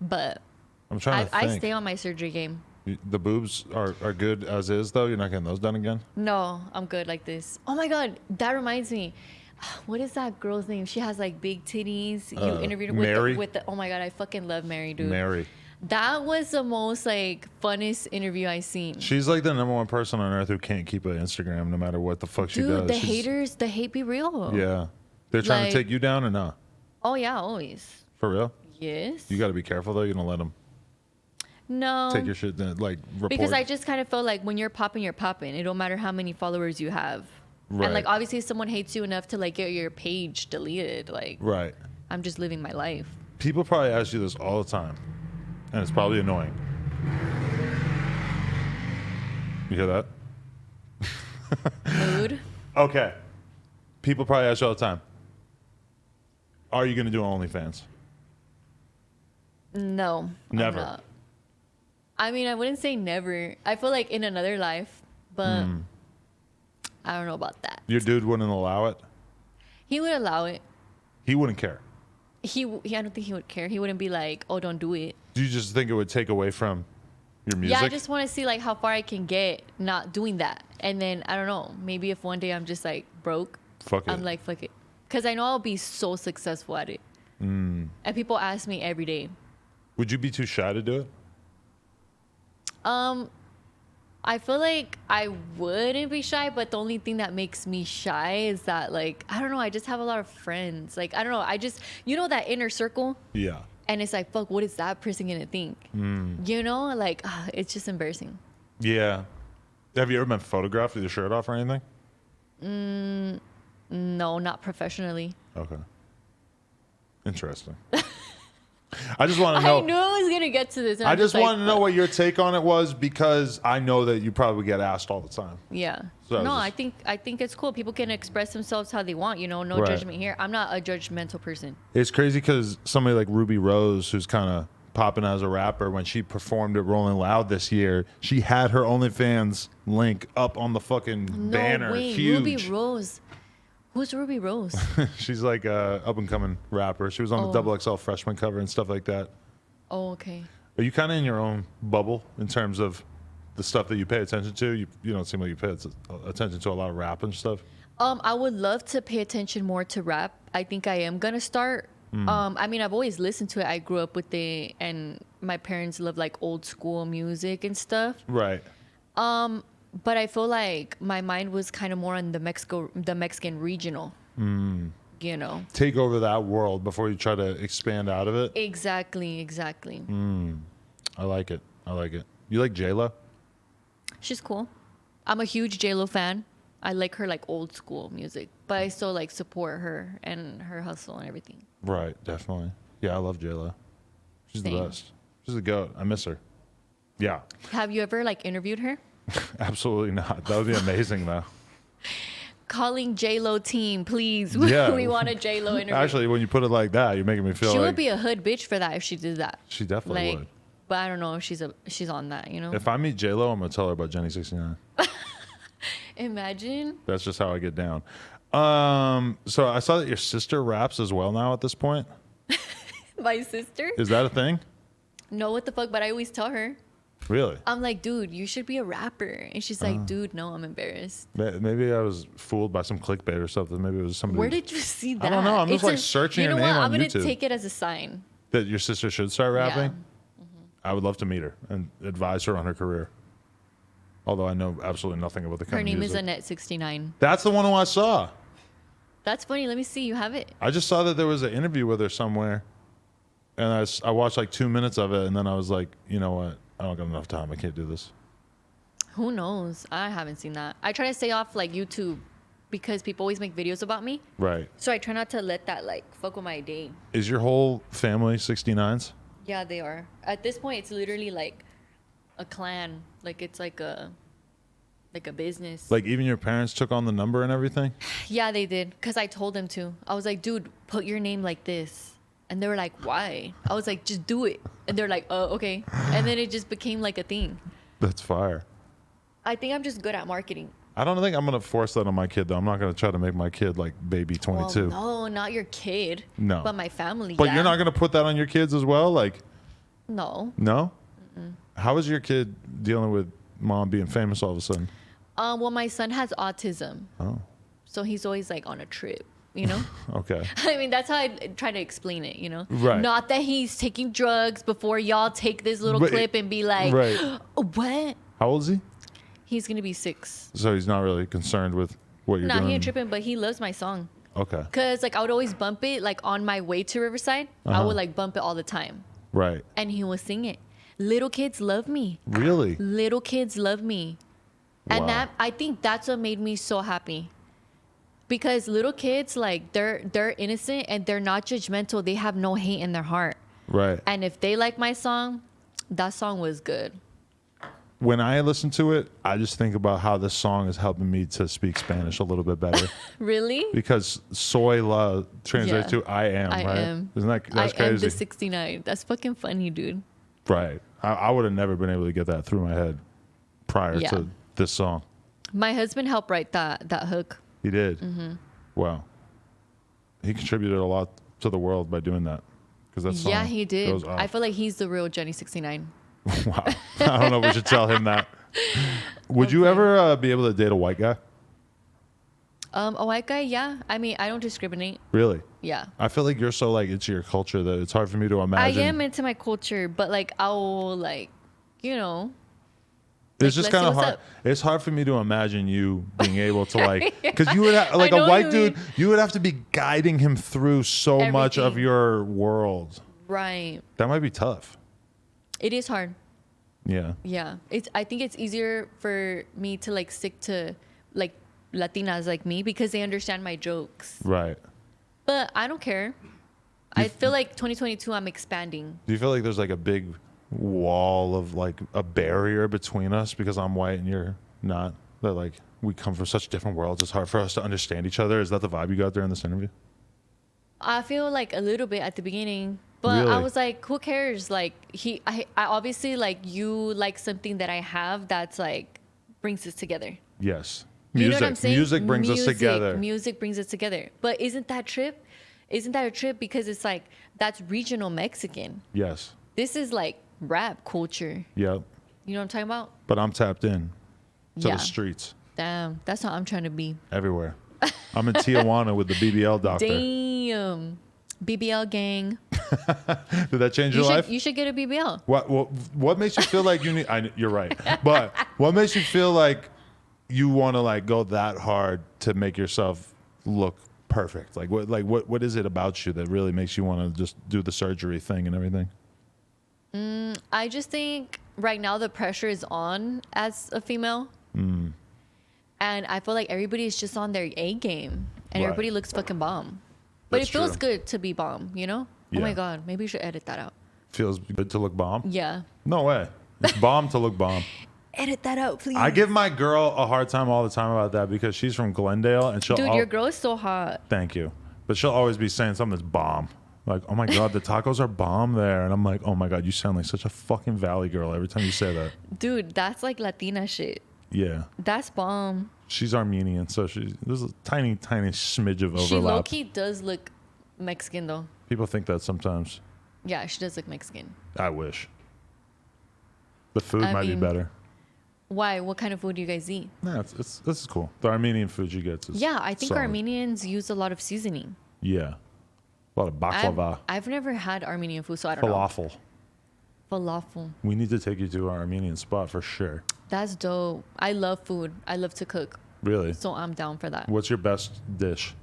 but I'm trying to I think. stay on my surgery game. The boobs are good as is, though? You're not getting those done again? No, I'm good like this. Oh my God, that reminds me. What is that girl's name? She has like big titties. You interviewed her Mary? with the. Oh my God, I fucking love Mary, dude. Mary. That was the most like funnest interview I seen. She's like the #1 person on earth who can't keep an Instagram no matter what the fuck she does. Dude, the haters, the hate be real. Yeah. They're trying Like- to take you down or no? Oh yeah, always. For real? Yes. You got to be careful, though. You don't let them No. take your shit, like, report. Because I just kind of feel like when you're popping, you're popping. It don't matter how many followers you have. Right. And like obviously if someone hates you enough to like get your page deleted. Like Right. I'm just living my life. People probably ask you this all the time, and it's probably annoying. You hear that? Mood. Okay. People probably ask you all the time, are you going to do OnlyFans? No. Never. I'm not. I mean, I wouldn't say never. I feel like in another life, but I don't know about that. Your dude wouldn't allow it? He would allow it. He wouldn't care. I don't think he would care. He wouldn't be like, "Oh, don't do it." Do you just think it would take away from your music? Yeah, I just want to see like how far I can get not doing that. And then I don't know, maybe if one day I'm just like broke, Fuck it. I'm like, fuck it. Because I know I'll be so successful at it. And people ask me every day. Would you be too shy to do it? I feel like I wouldn't be shy, but the only thing that makes me shy is that, like, I don't know, I just have a lot of friends. Like, I don't know, I just, you know, that inner circle? Yeah. And it's like, fuck, what is that person gonna think? You know, like, it's just embarrassing. Yeah. Have you ever been photographed with your shirt off or anything? No, not professionally. Okay. Interesting. I just want to know. I knew I was gonna get to this. And I I'm just like, want to know what your take on it was, because I know that you probably get asked all the time. Yeah. So No, just- I think it's cool. People can express themselves how they want. You know, no Right. judgment here. I'm not a judgmental person. It's crazy because somebody like Ruby Rose, who's kind of popping as a rapper, when she performed at Rolling Loud this year, she had her OnlyFans link up on the fucking banner. No way, Huge. Ruby Rose. Who's Ruby Rose? She's like a up and coming rapper. She was on the Oh. XXL freshman cover and stuff like that. Oh, okay. Are you kind of in your own bubble in terms of the stuff that you pay attention to? You don't seem like you pay attention to a lot of rap and stuff. I would love to pay attention more to rap. I think I am gonna start. I mean, I've always listened to it. I grew up with it, and my parents love like old school music and stuff. Right. But I feel like my mind was kind of more on the Mexican regional. You know. Take over that world before you try to expand out of it. Exactly. I like it. I like it. You like J-Lo? She's cool. I'm a huge JLo fan. I like her like old school music, but I still like support her and her hustle and everything. Right, definitely. Yeah, I love J-Lo. She's the Same. best. She's the goat. I miss her. Yeah, Have you ever like interviewed her? absolutely not. That would be amazing, though. Calling JLo team, please. Yeah. We want a JLo interview. Actually, when you put it like that, you're making me feel she like would be a hood bitch for that if she did that. she definitely Like, would. but I don't know if she's on that. You know. If I meet J-Lo, I'm gonna tell her about Jenny69. Imagine. That's just how I get down. So I saw that your sister raps as well now at this point. My sister. Is that a thing? No, what the fuck? But I always tell her. Really? I'm like, dude, you should be a rapper, and she's like, dude, no, I'm embarrassed. Maybe I was fooled by some clickbait or something. Maybe it was somebody. Where did you see that? I don't know. I'm just It's like searching you know your name what? on I'm gonna YouTube. take it as a sign. That your sister should start rapping? Yeah. I would love to meet her and advise her on her career. Although I know absolutely nothing about the kind Her of name music. is Annette69. That's the one who I saw. That's funny. Let me see. You have it. I just saw that there was an interview with her somewhere. And I watched like 2 minutes of it. And then I was like, you know what? I don't got enough time. I can't do this. Who knows? I haven't seen that. I try to stay off like YouTube because people always make videos about me. Right. So I try not to let that like fuck with my day. Is your whole family 69s? Yeah, they are. At this point, it's literally like a clan. Like it's like a business. Like even your parents took on the number and everything? Yeah, they did. Because I told them to. I was like, dude, put your name like this. And they were like, why? I was like, just do it. And they're like, oh, okay. And then it just became like a thing. That's fire. I think I'm just good at marketing. I don't think I'm going to force that on my kid, though. I'm not going to try to make my kid like baby 22. Well, no, not your kid. No. But my family. But yeah. you're not going to put that on your kids as well? Like, No. no? How is your kid dealing with mom being famous all of a sudden? Well, my son has autism. Oh, So he's always like on a trip, you know? okay. I mean, that's how I try to explain it, you know? Right. Not that he's taking drugs before y'all take this little Right. clip and be like, Right. what? How old is he? He's going to be 6. So he's not really concerned with what you're Nah, doing? he ain't tripping, but he loves my song. Okay. Because, like, I would always bump it, like, on my way to Riverside. I would, like, bump it all the time. Right. And he would sing it. Little kids love me. Really? Little kids love me. And Wow. that, I think that's what made me so happy. Because little kids, like, they're innocent and they're not judgmental. They have no hate in their heart. Right. And if they like my song, that song was good. When I listen to it, I just think about how this song is helping me to speak Spanish a little bit better. Really? Because soy la translates Yeah. to I am, I right? am. Isn't that I that's am crazy? the 69. That's fucking funny, dude. Right. I would have never been able to get that through my head prior Yeah. to this song. My husband helped write that hook. He did. Mm-hmm. Wow. He contributed a lot to the world by doing that. Because that song Yeah, he did. goes off. I feel like he's the real Jenny69. Wow. I don't know if we should tell him that. Would you ever be able to date a white guy? A white guy, yeah. I mean, I don't discriminate. Really? Yeah. I feel like you're so like into your culture that it's hard for me to imagine. I am into my culture, but like I'll like, you know. It's like, just let's kind see of what's hard. up. It's hard for me to imagine you being able to like, because you would have, like I a know white what you dude, you would have to be guiding him through so much of Everything. your world. Right. That might be tough. It is hard. Yeah. Yeah. I think it's easier for me to like stick to like Latinas like me because they understand my jokes. Right. But I don't care. I feel like 2022 I'm expanding. Do you feel like there's like a big wall of like a barrier between us because I'm white and you're not? That like we come from such different worlds. It's hard for us to understand each other. Is that the vibe you got there in this interview? I feel like a little bit at the beginning, but Really? I was like, who cares? Like I obviously like you like something that I have that's like brings us together. Yes. You know what I'm saying? Music brings us together. Music brings us together. But isn't that trip? Isn't that a trip? Because it's like that's regional Mexican. Yes. This is like rap culture. Yep. You know what I'm talking about? But I'm tapped in to Yeah. the streets Damn, that's how I'm trying to be. everywhere. I'm in Tijuana with the BBL doctor. Damn. BBL gang. Did that change your life? You should get a BBL. What makes you feel like you need? You're right. But what makes you feel like you want to like go that hard to make yourself look perfect? Like what is it about you that really makes you want to just do the surgery thing and everything? I just think right now the pressure is on as a female. And I feel like everybody is just on their A game. And Right. everybody looks fucking bomb. But That's it feels true. good to be bomb, you know? Yeah. Oh my God. Maybe you should edit that out. Feels good to look bomb? Yeah. No way. It's bomb to look bomb. Edit that out, please. I give my girl a hard time all the time about that because she's from Glendale and she'll Dude, your girl is so hot. Thank you. But she'll always be saying something that's bomb. Like, oh my God, the tacos are bomb there. And I'm like, oh my God, you sound like such a fucking Valley girl every time you say that. Dude, that's like Latina shit. Yeah. That's bomb. She's Armenian, so there's a tiny, tiny smidge of overlap. She low-key does look Mexican though. People think that sometimes. Yeah, she does look Mexican. I wish. The food I might be mean, better. Why? What kind of food do you guys eat? Nah, this is cool. The Armenian food you get is Yeah, I think solid. Armenians use a lot of seasoning. Yeah. A lot of baklava. I've never had Armenian food, so I don't Falafel. know. Falafel. We need to take you to our Armenian spot for sure. That's dope. I love food. I love to cook. Really? So I'm down for that. What's your best dish?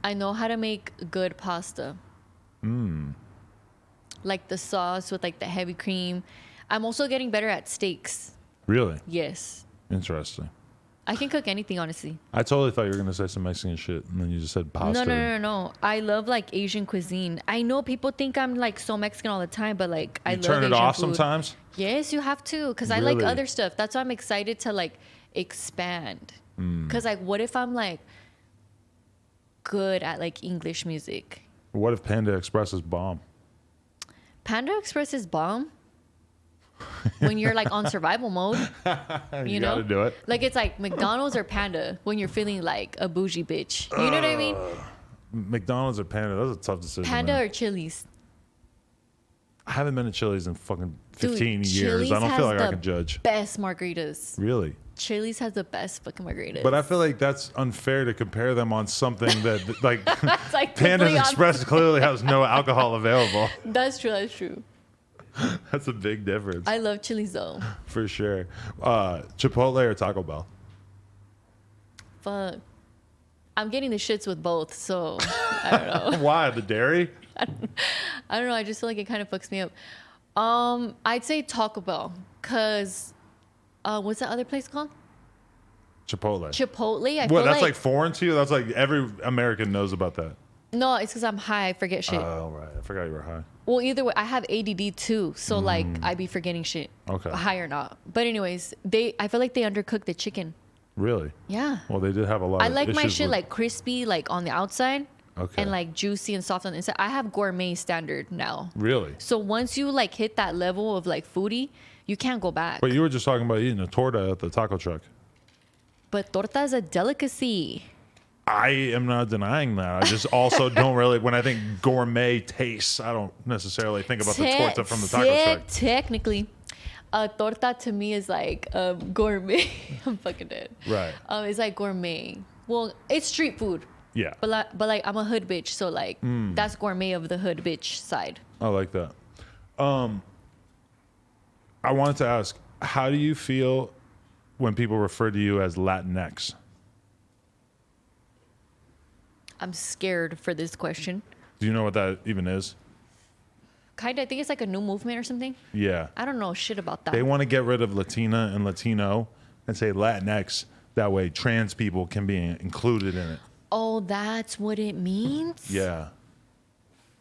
I know how to make good pasta. Like the sauce with like the heavy cream. I'm also getting better at steaks. Really? Yes. Interesting. I can cook anything, honestly. I totally thought you were going to say some Mexican shit, and then you just said pasta. No. I love like Asian cuisine. I know people think I'm like so Mexican all the time, but like I You love turn it Asian off food. sometimes? Yes, you have to, because I like Really? other stuff. That's why I'm excited to like expand. Because like, what if I'm like good at like English music? What if Panda Express is bomb? Panda Express is bomb when you're like on survival mode. You know? gotta do it. Like it's like McDonald's or Panda when you're feeling like a bougie bitch. You know what I mean? McDonald's or Panda? That's a tough decision. Panda man. or Chili's. I haven't been to Chili's in fucking Dude, 15 years. Chili's I don't feel has like I the can judge. Best margaritas. Really? Chili's has the best fucking margaritas. But I feel like that's unfair to compare them on something that, like, It's like Panda completely Express clearly has no alcohol available. That's true. That's true. That's a big difference. I love Chili's though. For sure. Chipotle or Taco Bell? Fuck. I'm getting the shits with both, so I don't know. Why? The dairy? I don't know. I just feel like it kind of fucks me up. I'd say Taco Bell, cause what's that other place called? Chipotle. Chipotle. I What? feel That's like foreign to you? That's like every American knows about that. no, it's because I'm high. I forget shit. Oh, right. I forgot you were high. Well, either way, I have ADD too, so like I be forgetting shit. Okay. High or not. But anyways, I feel like they undercook the chicken. Really? Yeah. Well, they did have a lot I of like my issues shit with- like crispy, like on the outside, Okay. and like juicy and soft on the inside. I have gourmet standard now. Really? So once you like hit that level of like foodie, you can't go back. But you were just talking about eating a torta at the taco truck. But torta is a delicacy. I am not denying that. I just also don't really, when I think gourmet tastes, I don't necessarily think about the torta from the taco truck. Technically, a torta to me is like gourmet. I'm fucking dead. Right. It's like gourmet. Well, it's street food. Yeah. But like I'm a hood bitch, so like that's gourmet of the hood bitch side. I like that. I wanted to ask, how do you feel when people refer to you as Latinx? I'm scared for this question. Do you know what that even is? Kind of. I think it's like a new movement or something. Yeah. I don't know shit about that. They want to get rid of Latina and Latino and say Latinx. That way trans people can be included in it. Oh, that's what it means? Yeah.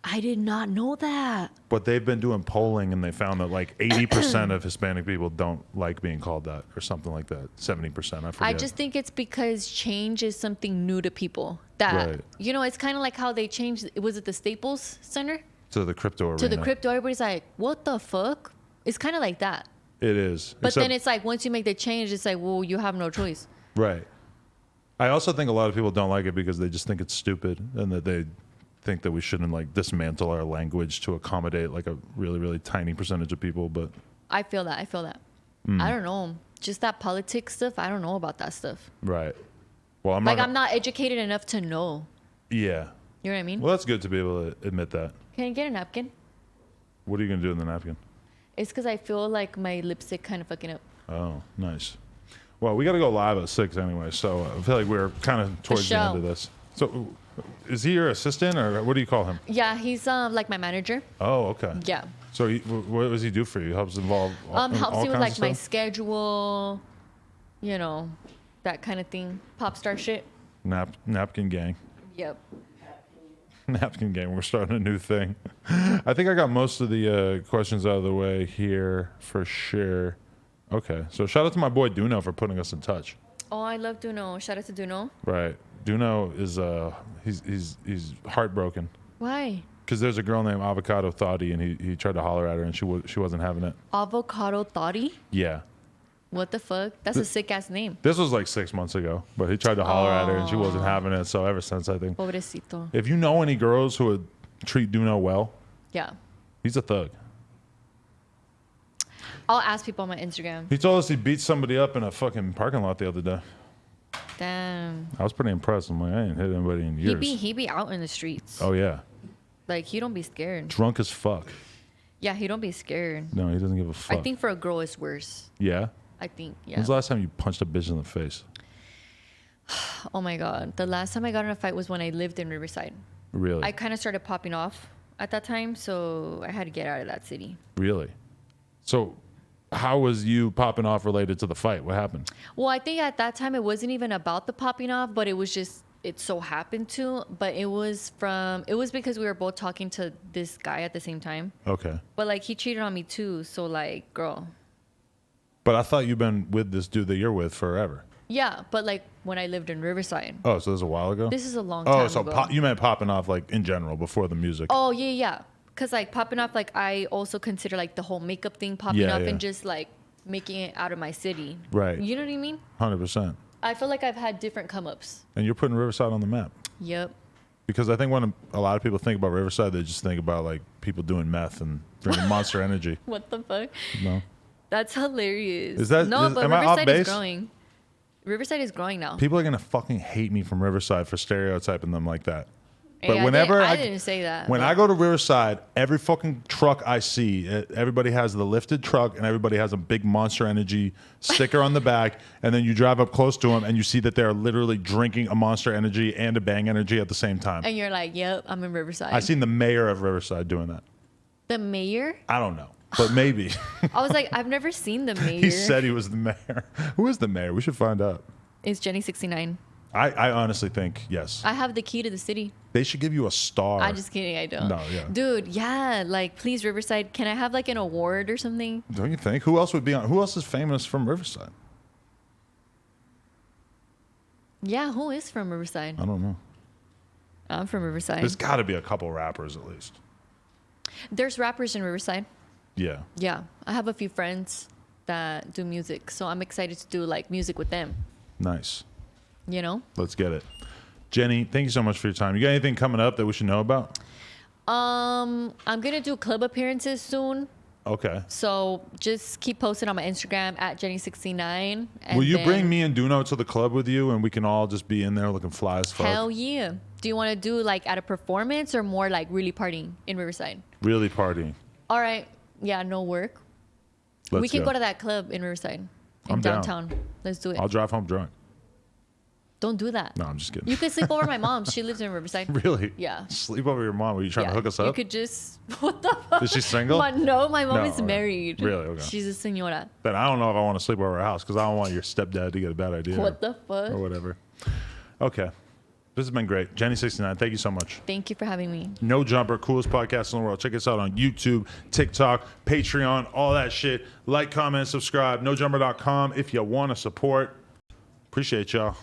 I did not know that. But they've been doing polling and they found that like 80% of Hispanic people don't like being called that or something like that. 70%, I forget. I just think it's because change is something new to people. That, Right. you know, it's kind of like how they changed, was it the Staples Center? To the crypto arena. To the crypto, everybody's like, what the fuck? It's kind of like that. It is. But then it's like, once you make the change, it's like, well, you have no choice. Right. I also think a lot of people don't like it because they just think it's stupid and that they think that we shouldn't like dismantle our language to accommodate like a really, really tiny percentage of people. But I feel that. I don't know. Just that politics stuff, I don't know about that stuff. right. Well, I'm Like, not. I'm not educated enough to know. Yeah. You know what I mean? Well, that's good to be able to admit that. Can I get a napkin? What are you gonna do in the napkin? It's because I feel like my lipstick kind of fucking up. Oh, nice. Well, we got to go live at 6 anyway, so I feel like we're kind of towards the end of this. So, is he your assistant, or what do you call him? Yeah, he's like my manager. Oh, okay. Yeah. So, what does he do for you? Helps involve Helps all me with kinds like of my stuff? schedule, you know, that kind of thing. Pop star shit. Napkin gang. Yep. Napkin game. We're starting a new thing. I think I got most of the questions out of the way here for sure. Okay, so shout out to my boy Duno for putting us in touch. Oh, I love Duno. Shout out to Duno. Right, Duno is he's heartbroken Why? because there's a girl named Avocado Thoughty and he tried to holler at her and she wasn't having it. Avocado Thoughty? Yeah, What the fuck? That's a sick ass name. this was like 6 months ago, but he tried to holler at her and she wasn't having it. So ever since, I think Pobrecito. if you know any girls who would treat Duno well, Yeah. he's a thug. I'll ask people on my Instagram. He told us he beat somebody up in a fucking parking lot the other day. Damn. I was pretty impressed. I'm like, I ain't hit anybody in years. He be out in the streets. Oh yeah, Like, he don't be scared. drunk as fuck. Yeah, he don't be scared. No, he doesn't give a fuck. I think for a girl it's worse. Yeah. I think, yeah. When's the last time you punched a bitch in the face? Oh my God. The last time I got in a fight was when I lived in Riverside. Really? I kind of started popping off at that time, so I had to get out of that city. Really? So, how was you popping off related to the fight? What happened? Well, I think at that time it wasn't even about the popping off, but it was just, it so happened to. But it was because we were both talking to this guy at the same time. Okay. But like, he cheated on me too, so like, girl. But I thought you've been with this dude that you're with forever. Yeah, but like when I lived in Riverside. Oh, so this is a while ago? This is a long time ago. Oh, so you meant popping off like in general before the music. Oh, yeah. Because like popping off, like I also consider like the whole makeup thing popping Yeah, up yeah. and just like making it out of my city. Right. You know what I mean? 100%. I feel like I've had different come ups. And you're putting Riverside on the map. Yep. Because I think when a lot of people think about Riverside, they just think about like people doing meth and drinking Monster Energy. What the fuck? No. That's hilarious. Is that- no? is- But am I off Riverside is base? growing. Riverside is growing now. People are gonna fucking hate me from Riverside for stereotyping them like that. But Hey, whenever I didn't say that. when but- I go to Riverside, every fucking truck I see, everybody has the lifted truck and everybody has a big Monster Energy sticker on the back. And then you drive up close to them and you see that they're literally drinking a Monster Energy and a Bang Energy at the same time. and you're like, yep, I'm in Riverside. I seen the mayor of Riverside doing that. the mayor? I don't know, but maybe. I was like, I've never seen the mayor. He said he was the mayor. Who is the mayor? We should find out. It's Jenny69. I honestly think yes. I have the key to the city. They should give you a star. I'm just kidding. I don't. No, yeah. Dude, yeah. Like, please, Riverside, can I have like an award or something? Don't you think? Who else would be on? Who else is famous from Riverside? Yeah, who is from Riverside? I don't know. I'm from Riverside. There's got to be a couple rappers at least. There's rappers in Riverside. Yeah. Yeah. I have a few friends that do music, so I'm excited to do like music with them. Nice. You know? Let's get it. Jenny, thank you so much for your time. You got anything coming up that we should know about? I'm gonna do club appearances soon. Okay. So just keep posting on my Instagram at Jenny69. Will you bring me and Duno to the club with you, and we can all just be in there looking fly as fuck? Hell yeah. Do you want to do like at a performance or more like really partying in Riverside? Really partying. All right. Yeah, no work. We can go to that club in Riverside. In downtown. Let's do it. I'll drive home drunk. Don't do that. No, I'm just kidding. You could sleep over my mom. She lives in Riverside. Really? Yeah. Sleep over your mom? Were you trying to hook us up? You could just... What the fuck? Is she single? No, my mom is married. Really? Okay. She's a señora. Then I don't know if I want to sleep over her house because I don't want your stepdad to get a bad idea. What the fuck? Or whatever. Okay. This has been great. Jenny69, thank you so much. Thank you for having me. No Jumper, coolest podcast in the world. Check us out on YouTube, TikTok, Patreon, all that shit. Like, comment, subscribe. NoJumper.com if you want to support. Appreciate y'all.